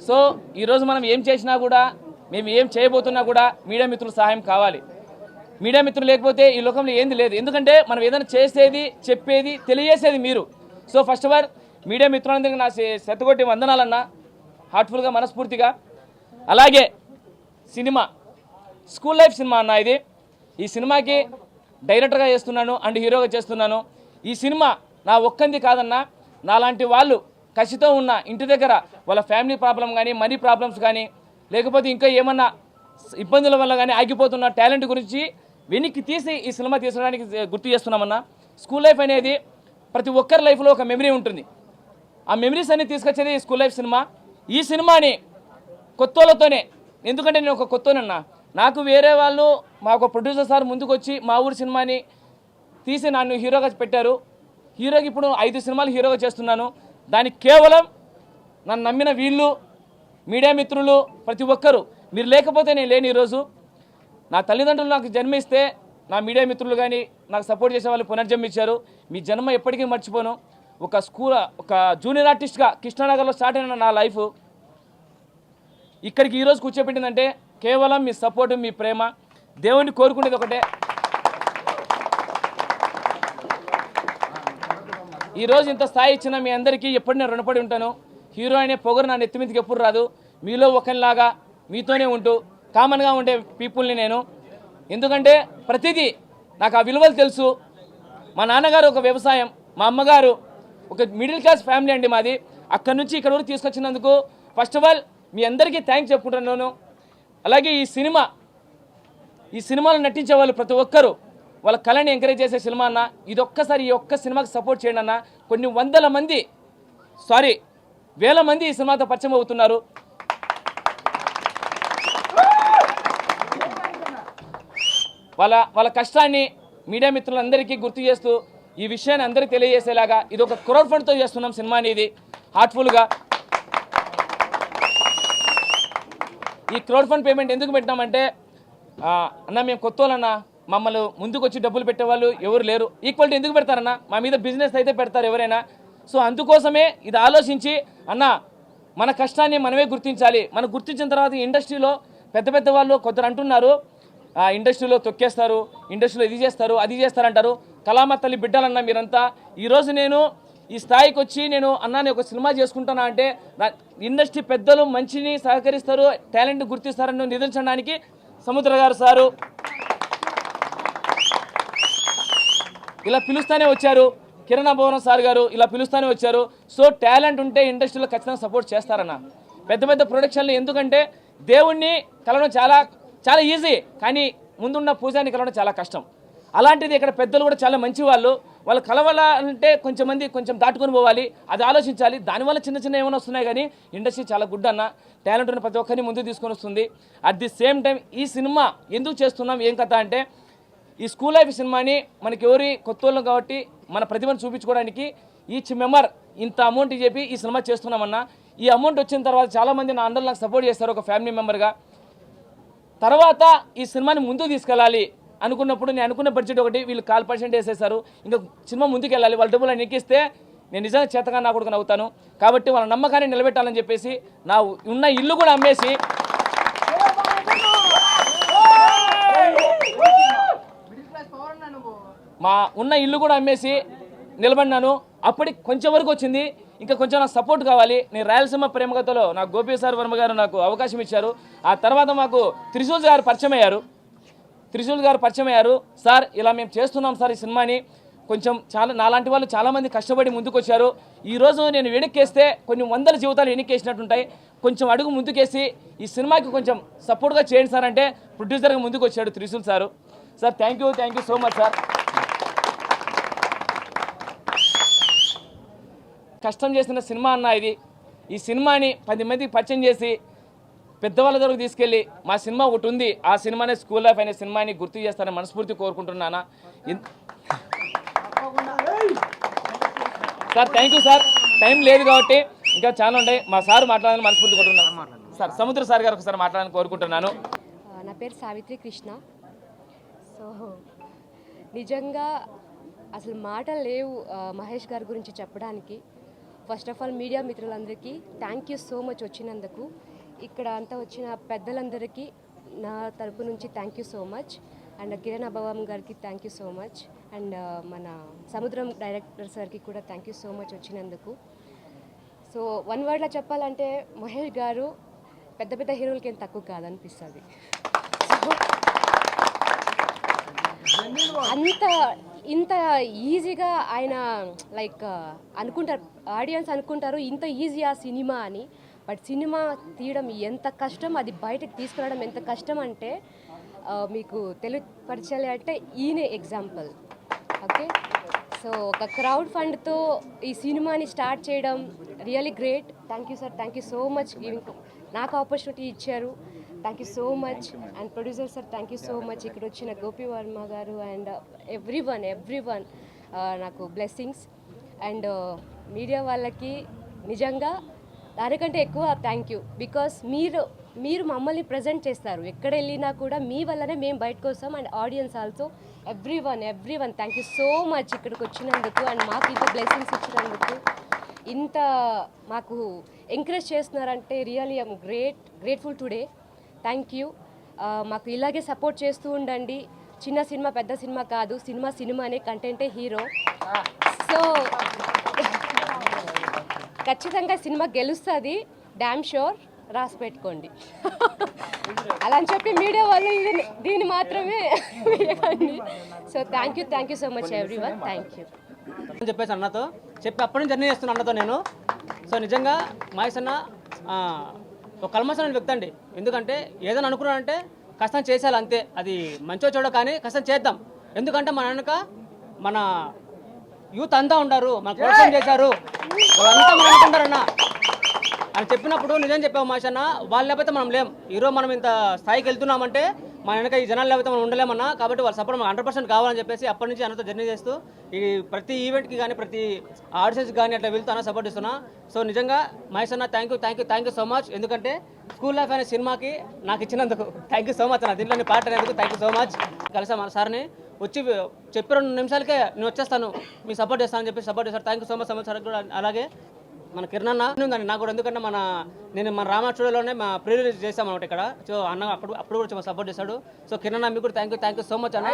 So ఈరోజు మనం ఏం చేసినా కూడా, మేము ఏం చేయబోతున్నా కూడా మీడియా మిత్రుల సహాయం కావాలి. మీడియా మిత్రులు లేకపోతే ఈ లోకంలో ఏంది లేదు. ఎందుకంటే మనం ఏదైనా చేసేది, చెప్పేది, తెలియజేసేది మీరు. So first of all media మిత్రులందరికీ నా శతకోటి వందనాలన్నా, హార్ట్ఫుల్గా, మనస్ఫూర్తిగా. అలాగే సినిమా స్కూల్ లైఫ్ సినిమా అన్న ఇది. ఈ సినిమాకి డైరెక్టర్గా చేస్తున్నాను అండ్ హీరోగా చేస్తున్నాను. ఈ సినిమా నా ఒక్కంది కాదన్నా, నాలాంటి వాళ్ళు కసితో ఉన్న ఇంటి దగ్గర వాళ్ళ ఫ్యామిలీ ప్రాబ్లం కానీ, మనీ ప్రాబ్లమ్స్ కానీ, లేకపోతే ఇంకా ఏమన్నా ఇబ్బందుల వల్ల కానీ ఆగిపోతున్న టాలెంట్ గురించి వెనక్కి తీసి ఈ సినిమా తీసుకోవడానికి గుర్తు చేస్తున్నామన్నా. స్కూల్ లైఫ్ అనేది ప్రతి ఒక్కరి లైఫ్లో ఒక మెమరీ ఉంటుంది. ఆ మెమరీస్ అన్ని తీసుకొచ్చేది ఈ స్కూల్ లైఫ్ సినిమా. ఈ సినిమాని కొత్తోళ్ళతోనే, ఎందుకంటే నేను ఒక కొత్తోనన్నా, నాకు వేరే వాళ్ళు మా ఒక ప్రొడ్యూసర్ సార్ ముందుకు వచ్చి మా ఊరి సినిమాని తీసి నన్ను హీరోగా పెట్టారు. హీరోకి ఇప్పుడు 5 సినిమాలు హీరోగా చేస్తున్నాను. దానికి కేవలం నన్ను నమ్మిన వీళ్ళు, మీడియా మిత్రులు, ప్రతి ఒక్కరు. మీరు లేకపోతే నేను లేని ఈరోజు. నా తల్లిదండ్రులు నాకు జన్మిస్తే నా మీడియా మిత్రులు కానీ నాకు సపోర్ట్ చేసే వాళ్ళు పునర్జన్మించారు. మీ జన్మ ఎప్పటికీ మర్చిపోను. ఒక జూనియర్ ఆర్టిస్ట్గా కృష్ణానగర్లో స్టార్ట్ అయిన నా లైఫ్ ఇక్కడికి ఈరోజు కూర్చోబెట్టిందంటే కేవలం మీ సపోర్టు, మీ ప్రేమ. దేవుణ్ణి కోరుకునేది ఒకటే, ఈరోజు ఇంత స్థాయి ఇచ్చిన మీ అందరికీ ఎప్పుడు నేను రుణపడి ఉంటాను. హీరో అనే పొగరు నా నెత్తి మీదకి ఎప్పుడు రాదు. మీలో ఒకరిలాగా మీతోనే ఉంటూ కామన్గా ఉండే పీపుల్ని నేను. ఎందుకంటే ప్రతిదీ నాకు ఆ విలువలు తెలుసు. మా నాన్నగారు ఒక వ్యవసాయం, మా అమ్మగారు ఒక మిడిల్ క్లాస్ ఫ్యామిలీ అండి మాది. అక్కడి నుంచి ఇక్కడ వరకు తీసుకొచ్చినందుకు ఫస్ట్ ఆఫ్ ఆల్ మీ అందరికీ థ్యాంక్స్ చెప్పుకుంటున్నాను. అలాగే ఈ సినిమాలో నటించే వాళ్ళు ప్రతి ఒక్కరూ వాళ్ళ కళని ఎంకరేజ్ చేసే సినిమా అన్న. ఇది ఒక్కసారి ఈ ఒక్క సినిమాకి సపోర్ట్ చేయండి అన్న. కొన్ని వేల మంది ఈ సినిమాతో పరిచయం అవుతున్నారు. వాళ్ళ కష్టాన్ని మీడియా మిత్రులందరికీ గుర్తు చేస్తూ ఈ విషయాన్ని అందరికీ తెలియజేసేలాగా ఇది ఒక క్రౌడ్ ఫండ్తో చేస్తున్నాం సినిమా అనేది హార్ట్ఫుల్గా. ఈ క్రౌడ్ ఫండ్ పేమెంట్ ఎందుకు పెట్టినామంటే, అన్న మేము కొత్తోళ్ళన్నా, మమ్మల్ని ముందుకు వచ్చి డబ్బులు పెట్టేవాళ్ళు ఎవరు లేరు. ఈక్వాలిటీ ఎందుకు పెడతారన్నా, మా మీద బిజినెస్ అయితే పెడతారు ఎవరైనా. సో అందుకోసమే ఇది ఆలోచించి, అన్న మన కష్టాన్ని మనమే గుర్తించాలి. మనం గుర్తించిన తర్వాత ఇండస్ట్రీలో పెద్ద వాళ్ళు కొందరు అంటున్నారు, ఇండస్ట్రీలో తొక్కేస్తారు, ఇండస్ట్రీలో ఇది చేస్తారు, అది చేస్తారంటారు. కళామ తల్లి బిడ్డలన్నా మీరంతా. ఈరోజు నేను ఈ స్థాయికి వచ్చి నేను అన్నాన్ని ఒక సినిమా చేసుకుంటానా అంటే నా ఇండస్ట్రీ పెద్దలు మంచిని సహకరిస్తారు, టాలెంట్ గుర్తిస్తారని నిరూపించడానికి సముద్ర గారు సారు ఇలా పిలుస్తూనే వచ్చారు. కిరణ్ భవనం సార్ గారు ఇలా పిలుస్తూనే వచ్చారు. సో టాలెంట్ ఉంటే ఇండస్ట్రీలో ఖచ్చితంగా సపోర్ట్ చేస్తారన్న. పెద్ద ప్రొడక్షన్లు ఎందుకంటే దేవుణ్ణి కలవడం చాలా చాలా ఈజీ, కానీ ముందున్న పూజాన్ని కలవడం చాలా కష్టం. అలాంటిది ఇక్కడ పెద్దలు కూడా చాలా మంచి వాళ్ళు కలవాలంటే కొంచెం దాటుకొని పోవాలి, అది ఆలోచించాలి. దానివల్ల చిన్న ఏమైనా వస్తున్నాయి, కానీ ఇండస్ట్రీ చాలా గుడ్ అన్న. టాలెంట్ ఉన్న ప్రతి ఒక్కరిని ముందుకు తీసుకొని వస్తుంది. అట్ ది సేమ్ టైం ఈ సినిమా ఎందుకు చేస్తున్నాం, ఏం కథ అంటే, ఈ స్కూల్ లైఫ్ సినిమాని మనకి ఎవరి కొత్తోళ్ళం కాబట్టి మన ప్రతిభను చూపించుకోవడానికి ఈచ్ మెంబర్ ఇంత అమౌంట్ చెప్పి ఈ సినిమా చేస్తున్నామన్నా. ఈ అమౌంట్ వచ్చిన తర్వాత చాలామంది నా అందరూ నాకు సపోర్ట్ చేస్తారు ఒక ఫ్యామిలీ మెంబర్గా. తర్వాత ఈ సినిమాని ముందుకు తీసుకెళ్ళాలి అనుకున్నప్పుడు నేను అనుకున్న బడ్జెట్ ఒకటి, వీళ్ళు 4% వేసేసారు. ఇంకా సినిమా ముందుకు వెళ్ళాలి, వాళ్ళ డబ్బులు ఎక్కిస్తే నేను నిజంగా చేతగా నా కొడుకుని అవుతాను. కాబట్టి వాళ్ళ నమ్మకాన్ని నిలబెట్టాలని చెప్పేసి నా ఉన్న ఇల్లు కూడా అమ్మేసి నిలబడినాను. అప్పటికి కొంచెం వరకు వచ్చింది, ఇంకా కొంచెం నాకు సపోర్ట్ కావాలి. నేను రాయలసీమ ప్రేమకథలో నాకు గోపి సార్ వర్మ గారు నాకు అవకాశం ఇచ్చారు. ఆ తర్వాత మాకు త్రిశూల్ గారు పరిచయం అయ్యారు. సార్ ఇలా మేము చేస్తున్నాం సార్ ఈ సినిమాని, కొంచెం నాలాంటి వాళ్ళు చాలామంది కష్టపడి ముందుకు వచ్చారు. ఈరోజు నేను వెనక్కేస్తే కొన్ని వందల జీవితాలు వెనక్కేసినట్టుంటాయి. కొంచెం అడుగు ముందుకేసి ఈ సినిమాకి కొంచెం సపోర్ట్గా చేయండి సార్ అంటే ప్రొడ్యూసర్గా ముందుకు వచ్చాడు Trishul sir. Sir thank you so much sir. కష్టం చేసిన సినిమా అన్న ఇది. ఈ సినిమాని 10 మందికి పరిచయం చేసి పెద్దవాళ్ళ దగ్గరకు తీసుకెళ్ళి మా సినిమా ఒకటి ఉంది, ఆ సినిమానే స్కూల్ లైఫ్ అనే సినిమాని గుర్తు చేస్తానని మనస్ఫూర్తి కోరుకుంటున్నానా. Sir thank you sir. Time లేదు కాబట్టి ఇంకా చాలా ఉంటాయి. మా సార్ మాట్లాడాలని మనస్ఫూర్తి కోరుకుంటున్నాను. సార్ సముద్ర సార్ గారు ఒకసారి మాట్లాడాలని కోరుకుంటున్నాను. నా పేరు సావిత్రి కృష్ణ. సో నిజంగా అసలు మాటలు లేవు మహేష్ గారి గురించి చెప్పడానికి. ఫస్ట్ ఆఫ్ ఆల్ మీడియా మిత్రులందరికీ థ్యాంక్ యూ సో మచ్ వచ్చినందుకు. ఇక్కడ అంతా వచ్చిన పెద్దలందరికీ నా తరపు నుంచి thank you so much. And Kiran అభవం గారికి thank you so much. And మన సముద్రం డైరెక్టర్ సార్కి కూడా థ్యాంక్ యూ సో మచ్ వచ్చినందుకు. సో వన్ వర్డ్లో చెప్పాలంటే మహేష్ గారు పెద్ద పెద్ద హీరోలకి ఏం తక్కువ కాదనిపిస్తుంది. అంత ఇంత ఈజీగా ఆయన లైక్ అనుకుంటారు, ఆడియన్స్ అనుకుంటారు ఇంత ఈజీ ఆ సినిమా అని. బట్ సినిమా తీయడం ఎంత కష్టం, అది బయటకు తీసుకురావడం ఎంత కష్టం అంటే మీకు తెలియపరచాలి అంటే ఈయనే ఎగ్జాంపుల్. ఓకే, సో ఒక క్రౌడ్ ఫండ్తో ఈ సినిమాని స్టార్ట్ చేయడం really great. Thank you sir, thank you so much giving నాకు ఆపర్చునిటీ ఇచ్చారు. Thank you so much. And producer sir thank you so much. ఇక్కడ వచ్చిన గోపి వర్మ గారు అండ్ ఎవ్రీ వన్ నాకు బ్లెస్సింగ్స్. అండ్ మీడియా వాళ్ళకి నిజంగా దానికంటే ఎక్కువ థ్యాంక్ యూ. బికాస్ మీరు మమ్మల్ని ప్రజెంట్ చేస్తారు, ఎక్కడ వెళ్ళినా కూడా మీ వల్లనే మేము బయటకు వస్తాం. And audience also every one thank you so much ఇక్కడికి వచ్చినందుకు అండ్ మాకు ఇంత బ్లెస్సింగ్స్ ఇచ్చినందుకు, ఇంత మాకు ఎంకరేజ్ చేస్తున్నారంటే really I'm grateful today. Thank you. మాకు ఇలాగే సపోర్ట్ చేస్తూ ఉండండి. చిన్న సినిమా పెద్ద సినిమా కాదు, సినిమానే, కంటెంటే హీరో. సో ఖచ్చితంగా సినిమా గెలుస్తుంది, డ్యామ్ షూర్, రాసి పెట్టుకోండి. అలా అని చెప్పి మీడియా వాళ్ళు దీన్ని మాత్రమే వేయకండి. So thank you so much everyone. Thank you అని చెప్పేసి అన్నతో చెప్పి అప్పటి నుంచి జర్నీ చేస్తున్నా అన్నతో నేను. సో నిజంగా మహేష్ అన్న ఒక కల్మసమైన వ్యక్తి అండి. ఎందుకంటే ఏదైనా అనుకున్నానంటే కష్టం చేసేయాలి అంతే, అది మంచో చెడో కానీ కష్టం చేద్దాం. ఎందుకంటే మన వెనక మన యూత్ అంతా ఉంటారు, మన కోసం చేశారు, వాళ్ళంతా మనం అనుకుంటారన్న అని చెప్పినప్పుడు నిజం చెప్పావు మహేష్ అన్న. వాళ్ళు లేకపోతే మనం లేం. ఈరోజు మనం ఇంత స్థాయికి వెళ్తున్నామంటే మన వెనక ఈ జనాలు లేకపోతే మనం ఉండలేమన్నా. కాబట్టి వాళ్ళ సపోర్ట్ మనకు 100% కావాలని చెప్పేసి అప్పటి నుంచి అన్నతో జర్నీ చేస్తూ ఈ ప్రతి ఈవెంట్కి కానీ ప్రతి ఆడిషన్స్కి కానీ అట్లా వెళ్తూ అన్న సపోర్ట్ ఇస్తున్నా. సో నిజంగా మహేష్ అన్న థ్యాంక్ యూ సో మచ్. ఎందుకంటే స్కూల్ లైఫ్ అనే సినిమాకి నాకు ఇచ్చినందుకు థ్యాంక్ యూ సో మచ్ అన్న. దీంట్లో పాట అనేందుకు థ్యాంక్ యూ సో మచ్. కలిసా మన సార్ని వచ్చి చెప్పి 2 నిమిషాలకే నేను వచ్చేస్తాను, మీకు సపోర్ట్ చేస్తానని చెప్పి సపోర్ట్ చేస్తారు. Thank you so much sir కూడా. అలాగే మన కిరణ్ అన్న ఉందండి నాకు కూడా. ఎందుకంటే నేను మన రామా స్టూడియోలోనే మా ప్రీ రిలీజ్ చేస్తాం అనమాట ఇక్కడ. సో అన్న అప్పుడు కూడా సపోర్ట్ చేశాడు. సో కిరణ్ అన్న మీకు కూడా థ్యాంక్ యూ సో మచ్ అన్న.